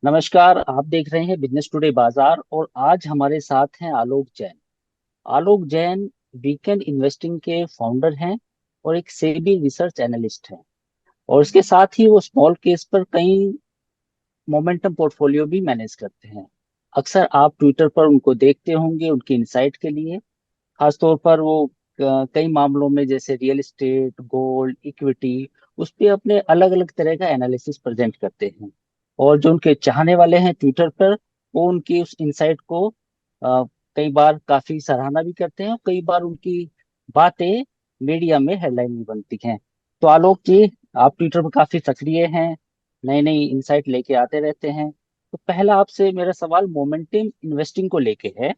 नमस्कार। आप देख रहे हैं बिजनेस टुडे बाजार और आज हमारे साथ हैं आलोक जैन। आलोक जैन वीकेंड इन्वेस्टिंग के फाउंडर हैं और एक सेबी रिसर्च एनालिस्ट हैं। और इसके साथ ही वो स्मॉल केस पर कई मोमेंटम पोर्टफोलियो भी मैनेज करते हैं। अक्सर आप ट्विटर पर उनको देखते होंगे उनकी इनसाइट के लिए। खासतौर पर वो कई मामलों में जैसे रियल एस्टेट, गोल्ड, इक्विटी, उस पे अपने अलग अलग तरह का एनालिसिस प्रेजेंट करते हैं। और जो उनके चाहने वाले हैं ट्विटर पर, वो उनकी उस इंसाइट को अ, कई बार काफी सराहना भी करते हैं और कई बार उनकी बातें मीडिया में हेडलाइन भी बनती हैं। तो आलोक जी, आप ट्विटर पर काफी सक्रिय हैं, नई नई इंसाइट लेके आते रहते हैं। तो पहला आपसे मेरा सवाल मोमेंटम इन्वेस्टिंग को लेके है,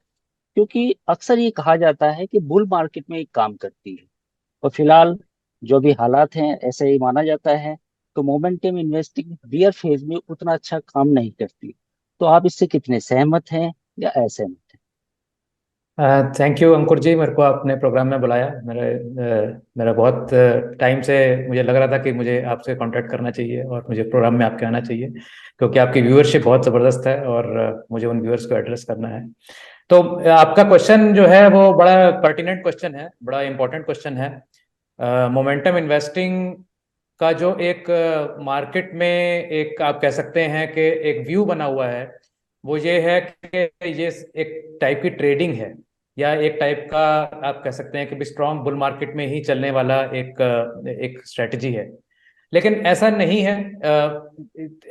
क्योंकि अक्सर ये कहा जाता है कि बुल मार्केट में एक काम करती है और फिलहाल जो भी हालात हैं ऐसे ही माना जाता है। तो मोमेंटम इन्वेस्टिंग बियर फेज में उतना अच्छा काम नहीं करती। तो आप इससे कितने सहमत हैं या असहमत हैं? थैंक यू अंकुर जी, मेरे को आपने प्रोग्राम में बुलाया। मेरा बहुत टाइम से मुझे लग रहा था कि मुझे आपसे कांटेक्ट करना चाहिए और मुझे प्रोग्राम में आपके आना चाहिए, क्योंकि आपकी व्यूअरशिप बहुत ज़बरदस्त है और मुझे उन व्यूअर्स को एड्रेस करना है। तो आपका क्वेश्चन जो है वो बड़ा पर्टिनेंट क्वेश्चन है, बड़ा इंपॉर्टेंट क्वेश्चन है। मोमेंटम इन्वेस्टिंग का जो एक मार्केट में एक आप कह सकते हैं कि एक व्यू बना हुआ है, वो ये है कि ये एक टाइप की ट्रेडिंग है, या एक टाइप का आप कह सकते हैं कि स्ट्रॉन्ग बुल मार्केट में ही चलने वाला एक स्ट्रेटजी है। लेकिन ऐसा नहीं है।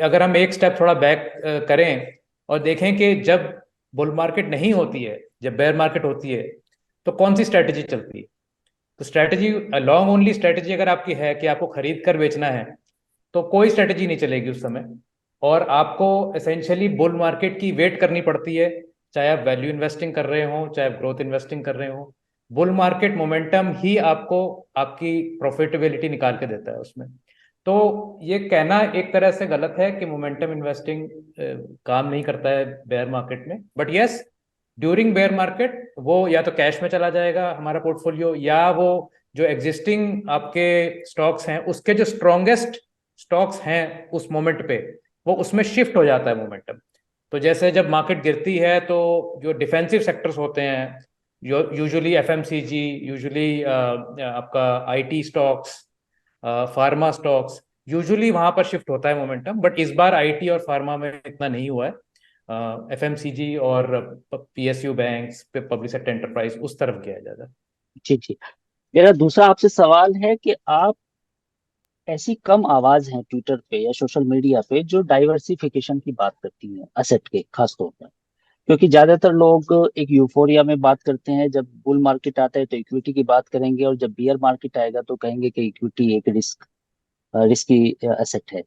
अगर हम एक स्टेप थोड़ा बैक करें और देखें कि जब बुल मार्केट नहीं होती है, जब बेयर मार्केट होती है, तो कौन सी स्ट्रेटजी चलती है? तो स्ट्रेटजी, लॉन्ग ओनली स्ट्रेटजी अगर आपकी है कि आपको खरीद कर बेचना है, तो कोई स्ट्रेटजी नहीं चलेगी उस समय। और आपको एसेंशियली बुल मार्केट की वेट करनी पड़ती है, चाहे आप वैल्यू इन्वेस्टिंग कर रहे हो चाहे आप ग्रोथ इन्वेस्टिंग कर रहे हो। बुल मार्केट मोमेंटम ही आपको आपकी प्रॉफिटेबिलिटी निकाल के देता है उसमें। तो ये कहना एक तरह से गलत है कि मोमेंटम इन्वेस्टिंग काम नहीं करता है बेयर मार्केट में, but yes, during bear market वो या तो कैश में चला जाएगा हमारा पोर्टफोलियो, या वो जो एग्जिस्टिंग आपके स्टॉक्स हैं उसके जो स्ट्रॉन्गेस्ट स्टॉक्स हैं उस मोमेंट पे, वो उसमें शिफ्ट हो जाता है मोमेंटम। तो जैसे जब मार्केट गिरती है तो जो डिफेंसिव सेक्टर्स होते हैं, जो यूजुअली एफएमसीजी, यूजुअली आपका IT stocks, pharma stocks, usually वहां पर शिफ्ट होता है मोमेंटम। बट इस बार आईटी और फार्मा में इतना नहीं हुआ है। एफएमसीजी और पीएसयू बैंक्स पे, पब्लिक सेक्टर एंटरप्राइज, उस तरफ गया है ज्यादा। जी जी। मेरा दूसरा आपसे सवाल है कि आप ऐसी कम आवाज हैं ट्विटर पे या सोशल मीडिया पे जो डाइवर्सिफिकेशन की बात करती हैं असेट के खासतौर पर। क्योंकि ज्यादातर लोग एक यूफोरिया में बात करते हैं, जब बुल मार्केट आता है तो इक्विटी की बात करेंगे और जब बियर मार्केट आएगा तो कहेंगे कि इक्विटी एक रिस्की एसेट है।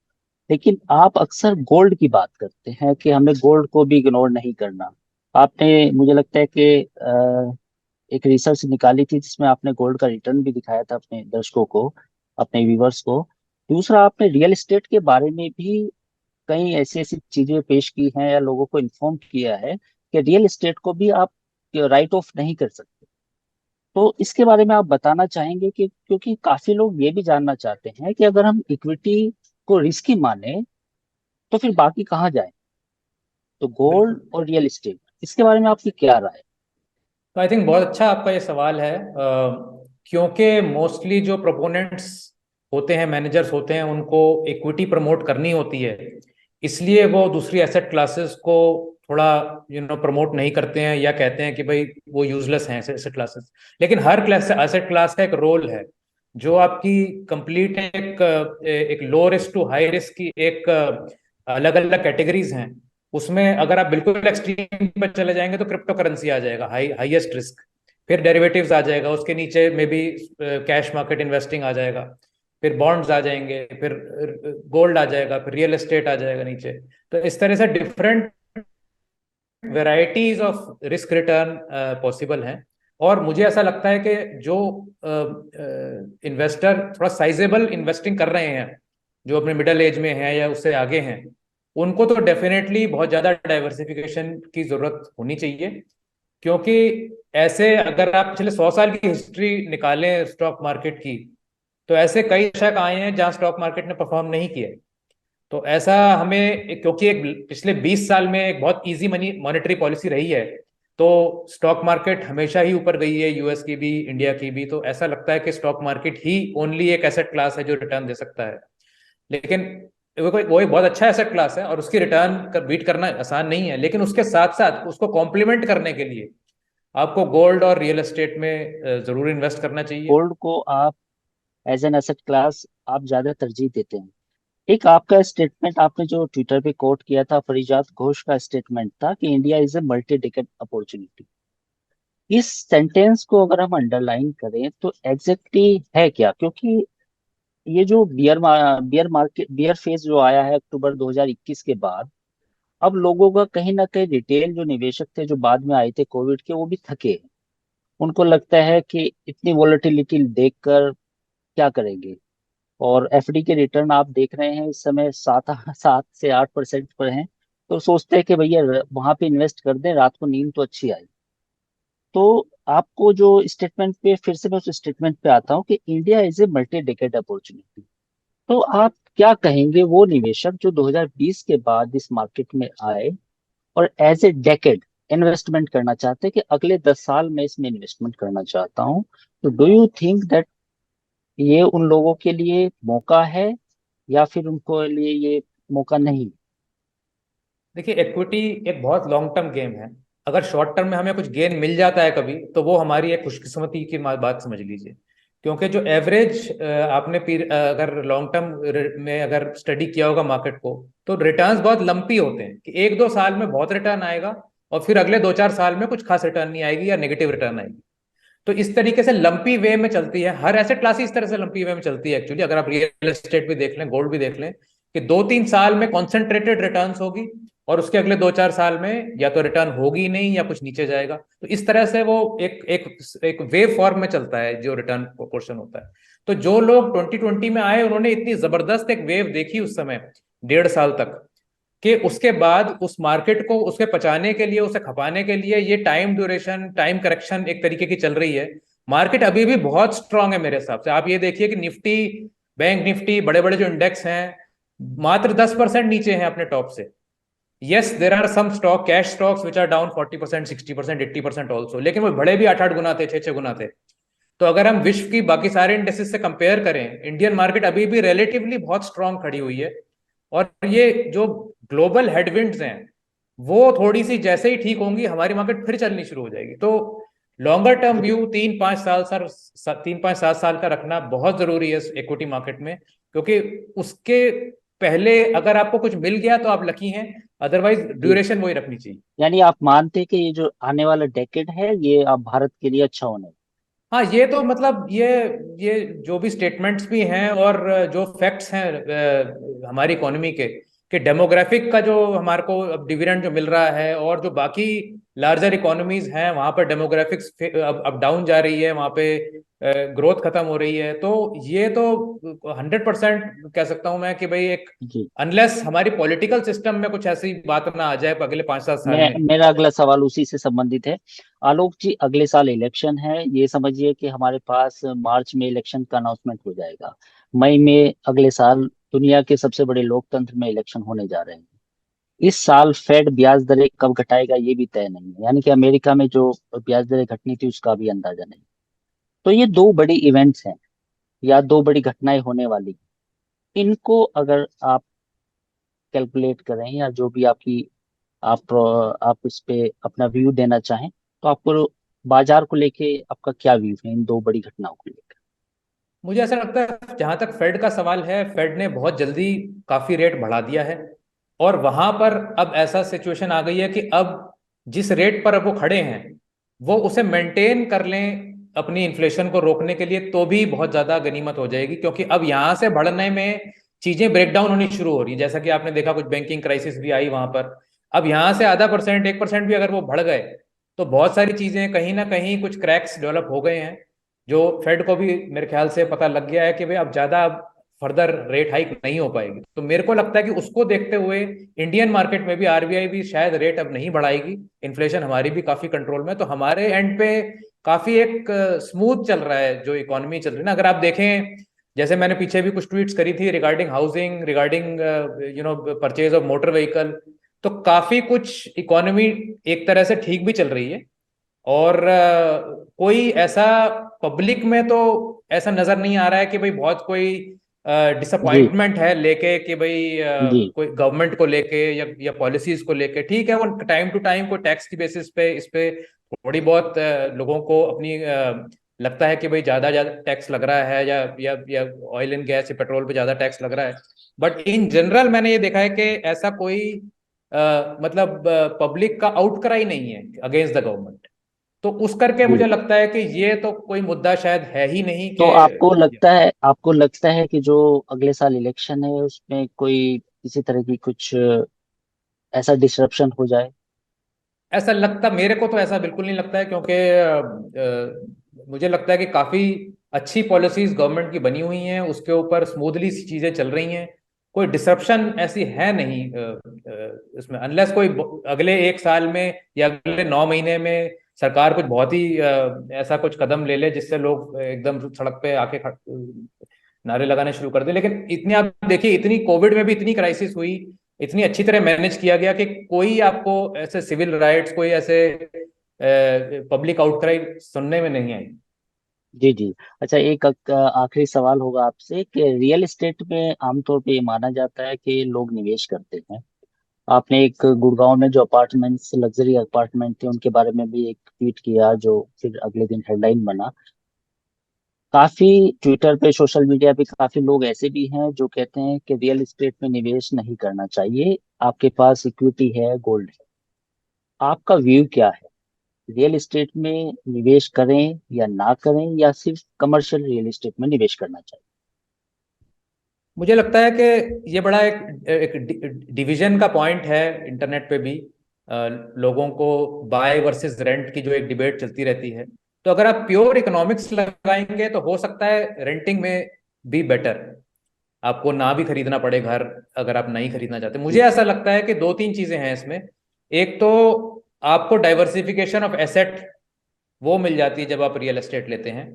लेकिन आप अक्सर गोल्ड की बात करते हैं कि हमें गोल्ड को भी इग्नोर नहीं करना। आपने, मुझे लगता है कि एक रिसर्च निकाली थी जिसमें आपने गोल्ड का रिटर्न भी दिखाया था अपने दर्शकों को, अपने व्यूवर्स को। दूसरा, आपने रियल एस्टेट के बारे में भी कई ऐसी ऐसी चीजें पेश की हैं या लोगों को इन्फॉर्म किया है कि रियल एस्टेट को भी आप राइट ऑफ नहीं कर सकते। तो इसके बारे में आप बताना चाहेंगे कि क्योंकि काफी लोग ये भी जानना चाहते हैं कि अगर हम इक्विटी को रिस्की माने तो फिर बाकी कहाँ जाए। तो गोल्ड बिल्कुल। और रियल एस्टेट, इसके बारे में आपकी क्या राय है? तो आई थिंक बहुत अच्छा आपका ये सवाल है, क्योंकि मोस्टली जो प्रोपोनेंट्स होते हैं, मैनेजर्स होते हैं, उनको इक्विटी प्रमोट करनी होती है, इसलिए वो दूसरी एसेट क्लासेस को थोड़ा प्रमोट नहीं करते हैं, या कहते हैं कि भाई वो यूजलेस हैं एसेट क्लासेस। लेकिन हर क्लास एसेट क्लास का एक रोल है। जो आपकी कंप्लीट एक एक low risk to high risk की एक अलग अलग कैटेगरीज हैं, उसमें अगर आप बिल्कुल एक्सट्रीम पर चले जाएंगे तो क्रिप्टो करेंसी आ जाएगा, हाईएस्ट रिस्क। फिर डेरिवेटिव्स आ जाएगा, उसके नीचे में भी कैश मार्केट इन्वेस्टिंग आ जाएगा। फिर बॉन्ड्स आ जाएंगे, फिर गोल्ड आ जाएगा, फिर रियल एस्टेट आ जाएगा नीचे। तो इस तरह से different varieties of risk return possible हैं। और मुझे ऐसा लगता है कि जो इन्वेस्टर थोड़ा साइजेबल इन्वेस्टिंग कर रहे हैं, जो अपने मिडिल एज में हैं या उससे आगे हैं, उनको तो डेफिनेटली बहुत ज्यादा डाइवर्सिफिकेशन की जरूरत होनी चाहिए। क्योंकि ऐसे अगर आप पिछले 100 साल की हिस्ट्री निकालें स्टॉक मार्केट की, तो ऐसे कई दशक आए हैं जहां स्टॉक मार्केट ने परफॉर्म नहीं किया। तो ऐसा हमें, क्योंकि एक पिछले 20 साल में एक बहुत इजी मनी मॉनेटरी पॉलिसी रही है, तो स्टॉक मार्केट हमेशा ही ऊपर गई है, यूएस की भी इंडिया की भी। तो ऐसा लगता है कि स्टॉक मार्केट ही ओनली एक एसेट क्लास है जो रिटर्न दे सकता है। लेकिन वो एक बहुत अच्छा एसेट क्लास है और उसकी रिटर्न बीट करना आसान नहीं है, लेकिन उसके साथ साथ उसको कॉम्प्लीमेंट करने के लिए आपको गोल्ड और रियल एस्टेट में जरूर इन्वेस्ट करना चाहिए। गोल्ड को आप एज एन एसेट क्लास आप ज्यादा तरजीह देते हैं। एक आपका स्टेटमेंट आपने जो ट्विटर पे कोट किया था, फरीजाद घोष का स्टेटमेंट था कि India is a multi decade opportunity. इस सेंटेंस को अगर हम अंडरलाइन करें तो एग्जैक्टली है क्या? क्योंकि ये जो बियर मार्केट बियर फेज जो आया है अक्टूबर 2021 के बाद, अब लोगों का कहीं ना कहीं रिटेल जो निवेशक थे जो बाद में आए थे कोविड के, वो भी थके हैं। उनको लगता है कि इतनी वोलेटिलिटी देखकर क्या करेंगे। और एफडी के रिटर्न आप देख रहे हैं इस समय 7 से 8% पर हैं। तो सोचते हैं कि भैया वहां पे इन्वेस्ट कर दें, रात को नींद तो अच्छी आई। तो आपको जो स्टेटमेंट पे, फिर से मैं उस स्टेटमेंट पे आता हूँ कि India is a multi decade opportunity. तो आप क्या कहेंगे वो निवेशक जो 2020 के बाद इस मार्केट में आए और एज ए डेकेड इन्वेस्टमेंट करना चाहते हैं कि अगले 10 साल में इसमें इन्वेस्टमेंट करना चाहता हूँ? तो डू यू थिंक दैट ये उन लोगों के लिए मौका है, या फिर उनको लिए ये मौका नहीं? देखिए, इक्विटी एक बहुत लॉन्ग टर्म गेम है। अगर शॉर्ट टर्म में हमें कुछ गेन मिल जाता है कभी, तो वो हमारी एक खुशकिस्मती की बात समझ लीजिए। क्योंकि जो एवरेज आपने अगर लॉन्ग टर्म में अगर स्टडी किया होगा मार्केट को, तो रिटर्न्स बहुत लंपी होते हैं कि 1-2 साल में बहुत रिटर्न आएगा और फिर अगले 2-4 साल में कुछ खास रिटर्न नहीं आएगी या नेगेटिव रिटर्न आएगी। तो इस तरीके से लंपी वे में चलती है हर एसेट क्लास ही, इस तरह से लंपी वे में चलती है एक्चुअली। अगर आप रियल एस्टेट भी देख लें, गोल्ड भी देख लें, कि 2-3 साल में कॉन्सेंट्रेटेड रिटर्न्स होगी और उसके अगले 2-4 साल में या तो रिटर्न होगी नहीं या कुछ नीचे जाएगा। तो इस तरह से वो एक एक एक वेव फॉर्म में चलता है जो रिटर्न पोर्शन होता है। तो जो लोग 2020 में आए, उन्होंने इतनी जबरदस्त एक वेव देखी उस समय, 1.5 साल तक, कि उसके बाद उस मार्केट को उसके पचाने के लिए, उसे खपाने के लिए ये टाइम ड्यूरेशन, टाइम करेक्शन एक तरीके की चल रही है। मार्केट अभी भी बहुत स्ट्रांग है मेरे हिसाब से। आप ये देखिए कि निफ्टी, बैंक निफ्टी, बड़े बड़े जो इंडेक्स हैं, मात्र 10% नीचे हैं अपने टॉप से। Yes, there are some stock, cash stocks which are down 40%, 60%, 80% also, लेकिन वो बड़े भी 8-8 गुना थे, 6-6 गुना थे। तो अगर हम विश्व की बाकी सारे इंडेक्सेस से कंपेयर करें, इंडियन मार्केट अभी भी रिलेटिवली बहुत स्ट्रांग खड़ी हुई है। और ये जो ग्लोबल हेडविंड्स हैं, वो थोड़ी सी जैसे ही ठीक होंगी, हमारी मार्केट फिर चलनी शुरू हो जाएगी। तो लॉन्गर टर्म व्यू 3-5 साल का रखना बहुत जरूरी है इक्विटी मार्केट में। क्योंकि उसके पहले अगर आपको कुछ मिल गया तो आप लकी हैं, अदरवाइज जी। ड्यूरेशन वही रखनी चाहिए। यानी आप मानते हैं कि ये जो आने वाला डेकेड है ये आप भारत के लिए अच्छा होने हाँ, ये तो मतलब ये जो भी स्टेटमेंट्स भी हैं और जो फैक्ट्स हैं हमारी इकोनॉमी के डेमोग्राफिक का जो हमारे को अब डिविडेंड जो मिल रहा है, और जो बाकी लार्जर इकोनॉमीज हैं वहां पर डेमोग्राफिक्स अब डाउन जा रही है, वहां पे ग्रोथ खत्म हो रही है। तो ये तो 100% कह सकता हूं मैं कि भाई एक, जी। अनलेस हमारी पॉलिटिकल सिस्टम में कुछ ऐसी बात ना आ जाए अगले 5-7 साल मैं में। मेरा अगला सवाल उसी से संबंधित है। आलोक जी, अगले साल इलेक्शन है, ये समझिए कि हमारे पास मार्च में इलेक्शन का अनाउंसमेंट हो जाएगा। मई में अगले साल दुनिया के सबसे बड़े लोकतंत्र में इलेक्शन होने जा रहे हैं। इस साल फेड ब्याज दरें कब घटाएगा ये भी तय नहीं है, यानी कि अमेरिका में जो ब्याज दरें घटनी थी उसका भी अंदाजा नहीं। तो ये दो बड़ी इवेंट्स हैं या दो बड़ी घटनाएं होने वाली हैं। इनको अगर आप कैलकुलेट करें या जो भी आपकी आप इस पे अपना व्यू देना चाहें, तो आपको बाजार को लेके आपका क्या व्यू है इन दो बड़ी घटनाओं को लेकर? मुझे ऐसा लगता है, जहां तक फेड का सवाल है, फेड ने बहुत जल्दी काफी रेट बढ़ा दिया है। और वहां पर अब ऐसा सिचुएशन आ गई है कि अब जिस रेट पर अब वो खड़े हैं, वो उसे मेंटेन कर लें अपनी इन्फ्लेशन को रोकने के लिए, तो भी बहुत ज्यादा गनीमत हो जाएगी। क्योंकि अब यहां से बढ़ने में चीजें ब्रेक डाउन होनी शुरू हो रही है। जैसा कि आपने देखा, कुछ बैंकिंग क्राइसिस भी आई वहां पर। अब यहां से आधा परसेंट, 1% भी अगर वो बढ़ गए, तो बहुत सारी चीजें कहीं ना कहीं कुछ क्रैक्स डेवलप हो गए हैं, जो फेड को भी मेरे ख्याल से पता लग गया है कि भाई अब ज्यादा फर्दर रेट हाइक नहीं हो पाएगी। तो मेरे को लगता है कि उसको देखते हुए इंडियन मार्केट में भी आरबीआई भी शायद रेट अब नहीं बढ़ाएगी। इन्फ्लेशन हमारी भी काफी कंट्रोल में, तो हमारे एंड पे काफी एक स्मूथ चल रहा है जो इकोनॉमी चल रही है ना। अगर आप देखें, जैसे मैंने पीछे भी कुछ ट्वीट्स करी थी regarding housing, regarding purchase of motor vehicle, तो काफी कुछ इकोनॉमी एक तरह से ठीक भी चल रही है। और कोई ऐसा पब्लिक में तो ऐसा नजर नहीं आ रहा है कि भाई बहुत कोई जी डिसअपॉइंटमेंट है लेके कि भाई जी कोई गवर्नमेंट को लेके या पॉलिसीज को लेके। ठीक है, वो टाइम टू टाइम को टैक्स की बेसिस पे इस पे थोड़ी बहुत लोगों को अपनी लगता है कि भाई ज्यादा ज्यादा टैक्स लग रहा है, या ऑयल एंड गैस या पेट्रोल पे ज्यादा टैक्स लग रहा है। बट इन जनरल मैंने ये देखा है कि ऐसा कोई मतलब पब्लिक का आउटक्राई नहीं है अगेंस्ट द गवर्नमेंट। तो उस करके जी। मुझे लगता है कि ये तो कोई मुद्दा शायद है ही नहीं तो कि। आपको लगता है कि जो अगले साल इलेक्शन है उसमें कोई किसी तरह की कुछ ऐसा डिसरप्शन हो जाए? ऐसा लगता मेरे को तो ऐसा बिल्कुल नहीं लगता है, क्योंकि मुझे लगता है कि काफी अच्छी पॉलिसीज गवर्नमेंट की बनी हुई हैं, उसके ऊपर स्मूथली सी चीजें चल रही हैं। कोई डिसरप्शन ऐसी है नहीं इसमें, अनलेस कोई अगले एक साल में या अगले 9 महीने में सरकार कुछ बहुत ही ऐसा कुछ कदम ले ले जिससे लोग एकदम सड़क पे आके नारे लगाने शुरू कर दे। लेकिन इतनी आप देखिए, इतनी कोविड में भी इतनी क्राइसिस हुई, इतनी अच्छी तरह मैनेज किया गया कि कोई आपको ऐसे सिविल राइट्स, कोई ऐसे पब्लिक आउटक्राई सुनने में नहीं आई। जी जी। अच्छा, एक आखिरी सवाल होगा आपसे कि रियल एस्टेट में आमतौर पे ये माना जाता है कि लोग निवेश करते हैं। आपने एक गुड़गांव में जो अपार्टमेंट्स, लग्जरी अपार्टमेंट थे, उनके बारे में भी एक ट्वीट किया जो फिर अगले दिन हेडलाइन बना। काफी ट्विटर पे, सोशल मीडिया पे काफी लोग ऐसे भी हैं जो कहते हैं कि रियल एस्टेट में निवेश नहीं करना चाहिए, आपके पास इक्विटी है, गोल्ड है। आपका व्यू क्या है? रियल एस्टेट में निवेश करें या ना करें, या सिर्फ कमर्शियल रियल एस्टेट में निवेश करना चाहिए? मुझे लगता है कि ये बड़ा एक डिवीजन का पॉइंट है इंटरनेट पे भी। लोगों को बाय वर्सेस रेंट की जो एक डिबेट चलती रहती है। तो अगर आप प्योर इकोनॉमिक्स लगाएंगे तो हो सकता है रेंटिंग में भी बेटर, आपको ना भी खरीदना पड़े घर, अगर आप नहीं खरीदना चाहते। मुझे जी ऐसा लगता है कि दो तीन चीजें हैं इसमें। एक तो आपको डाइवर्सिफिकेशन ऑफ एसेट वो मिल जाती है जब आप रियल एस्टेट लेते हैं।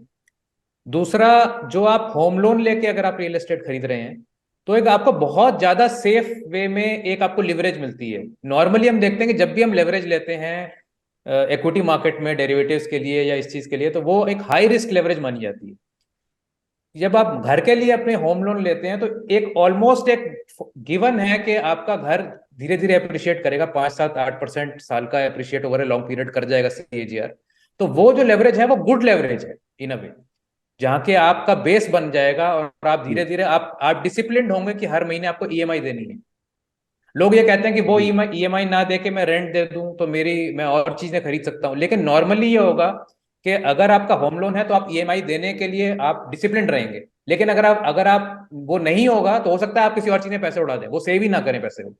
दूसरा, जो आप होम लोन लेके अगर आप रियल एस्टेट खरीद रहे हैं, तो एक आपको बहुत ज्यादा सेफ वे में एक आपको लिवरेज मिलती है। नॉर्मली हम देखते हैं कि जब भी हम लेवरेज लेते हैं इक्विटी मार्केट में डेरिवेटिव्स के लिए या इस चीज के लिए, तो वो एक हाई रिस्क लेवरेज मानी जाती है। जब आप घर के लिए अपने होम लोन लेते हैं तो एक ऑलमोस्ट एक गिवन है कि आपका घर धीरे धीरे अप्रिशिएट करेगा, 5 7 8% साल का appreciate over a long period कर जाएगा CAGR। तो वो जो लेवरेज है वो गुड लेवरेज है इन अ वे, जहाँ के आपका बेस बन जाएगा और आप धीरे जी धीरे आप डिसिप्लिन्ड होंगे कि हर महीने आपको EMI देनी है। लोग ये कहते हैं कि वो जी EMI ना दे के मैं रेंट दे दूं तो मैं और चीजें खरीद सकता हूँ, लेकिन नॉर्मली ये होगा कि अगर आपका होम लोन है तो आप EMI देने के लिए आप डिसिप्लिन रहेंगे। लेकिन अगर आप वो नहीं होगा तो हो सकता है आप किसी और चीज में पैसे उड़ा दें, वो सेव ही ना करें पैसे को।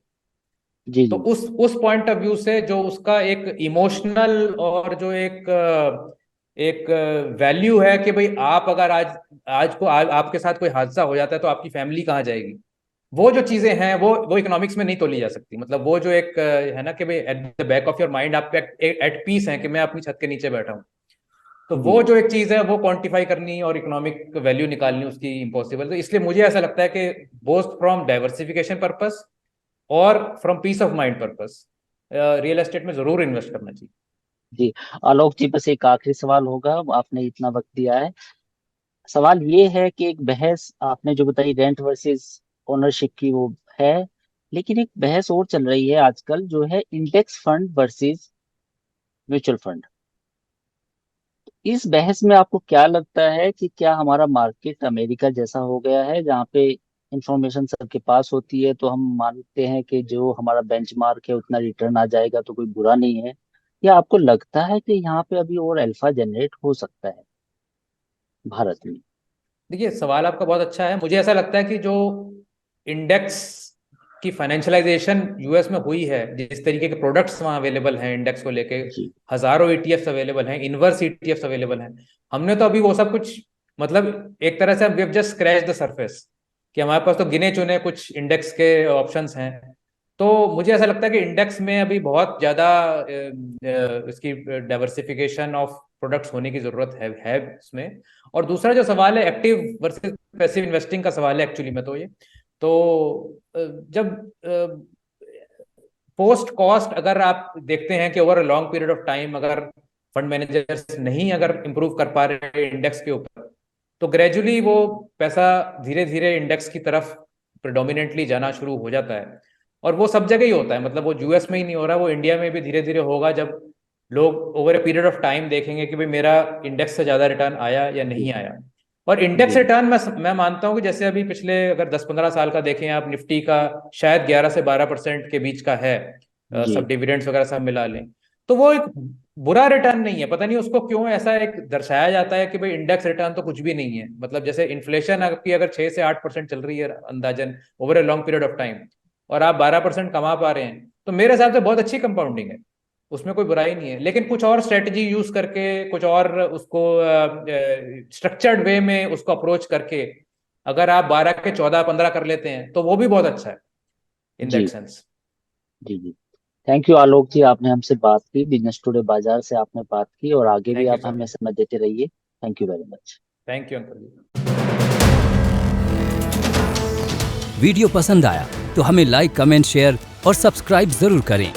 जी तो जी उस पॉइंट ऑफ व्यू से जो उसका एक इमोशनल और जो एक वैल्यू है कि भाई आप अगर आज आज को आपके साथ कोई हादसा हो जाता है तो आपकी फैमिली कहाँ जाएगी, वो जो चीजें हैं वो इकोनॉमिक्स में नहीं तोली जा सकती। मतलब वो जो एक है ना कि भाई at the back of your mind आप एट पीस है कि मैं अपनी छत के नीचे बैठा हूँ। तो जी वो जो एक चीज है वो क्वांटिफाई करनी और इकोनॉमिक वैल्यू निकालनी उसकी इम्पॉसिबल। तो इसलिए मुझे ऐसा लगता है कि बोथ फ्रॉम डाइवर्सिफिकेशन पर्पस और from peace of mind purpose real estate में जरूर इन्वेस्ट करना चाहिए। जी। आलोक जी, बस एक आखिरी सवाल होगा, आपने इतना वक्त दिया है। सवाल ये है कि एक बहस आपने जो बताई रेंट वर्सेस ओनरशिप की, वो है, लेकिन एक बहस और चल रही है आजकल, जो है index fund versus mutual fund. इस बहस में आपको क्या लगता है कि क्या हमारा मार्केट अमेरिका जैसा हो गया है, जहाँ पे इंफॉर्मेशन सबके पास होती है तो हम मानते हैं कि जो हमारा बेंचमार्क है उतना रिटर्न आ जाएगा तो कोई बुरा नहीं है? या आपको लगता है कि यहाँ पे अभी और अल्फा जनरेट हो सकता है भारत में? देखिए, सवाल आपका बहुत अच्छा है। मुझे ऐसा लगता है कि जो इंडेक्स की फाइनेंशियलाइजेशन यूएस में हुई है, जिस तरीके के प्रोडक्ट्स वहाँ अवेलेबल हैं इंडेक्स को लेके, जी हजारों ETFs अवेलेबल हैं, इनवर्स ETFs अवेलेबल हैं। हमने तो अभी वो सब कुछ, मतलब एक तरह से we have just scratch the surface, कि हमारे पास तो गिने चुने कुछ इंडेक्स के ऑप्शंस हैं। तो मुझे ऐसा लगता है कि इंडेक्स में अभी बहुत ज़्यादा इसकी डाइवर्सिफिकेशन ऑफ प्रोडक्ट्स होने की ज़रूरत है इसमें। और दूसरा जो सवाल है एक्टिव वर्सेस पैसिव इन्वेस्टिंग का सवाल है एक्चुअली में, तो ये तो जब पोस्ट कॉस्ट अगर आप देखते हैं कि over a long period of time अगर फंड मैनेजर्स नहीं अगर इंप्रूव कर पा रहे इंडेक्स के ऊपर, तो ग्रेजुअली वो पैसा धीरे धीरे इंडेक्स की तरफ प्रेडोमिनेंटली जाना शुरू हो जाता है। और वो सब जगह ही होता है, मतलब वो यूएस में ही नहीं हो रहा, वो इंडिया में भी धीरे धीरे होगा जब लोग over a period of time देखेंगे कि भाई मेरा इंडेक्स से ज्यादा रिटर्न आया या जी नहीं आया। और इंडेक्स जी रिटर्न मैं मानता हूं कि जैसे अभी पिछले अगर 10-15 साल का देखें आप, निफ्टी का शायद 11 से 12% के बीच का है, जी सब डिविडेंड्स वगैरह सब मिला लें, तो वो एक बुरा रिटर्न नहीं है। पता नहीं उसको क्यों ऐसा एक दर्शाया जाता है कि भाई इंडेक्स रिटर्न तो कुछ भी नहीं है। मतलब जैसे इन्फ्लेशन आपकी अगर 6 से 8% चल रही है अंदाजन over a long period of time, और आप 12% कमा पा रहे हैं, तो मेरे हिसाब से बहुत अच्छी कंपाउंडिंग है, उसमें कोई बुराई नहीं है। लेकिन कुछ और स्ट्रेटजी यूज करके, कुछ और उसको स्ट्रक्चर्ड वे में उसको अप्रोच करके अगर आप 12 के 14-15 कर लेते हैं तो वो भी बहुत अच्छा है इन दैट जी सेंस। जी जी। थैंक यू आलोक जी, आपने हमसे बात की, बिजनेस टुडे बाजार से आपने बात की, और आगे भी थैंक यू आप सर। हमें समय देते रहिए। Thank you very much. Thank you uncle जी। वीडियो पसंद आया तो हमें लाइक, कमेंट, शेयर और सब्सक्राइब जरूर करें।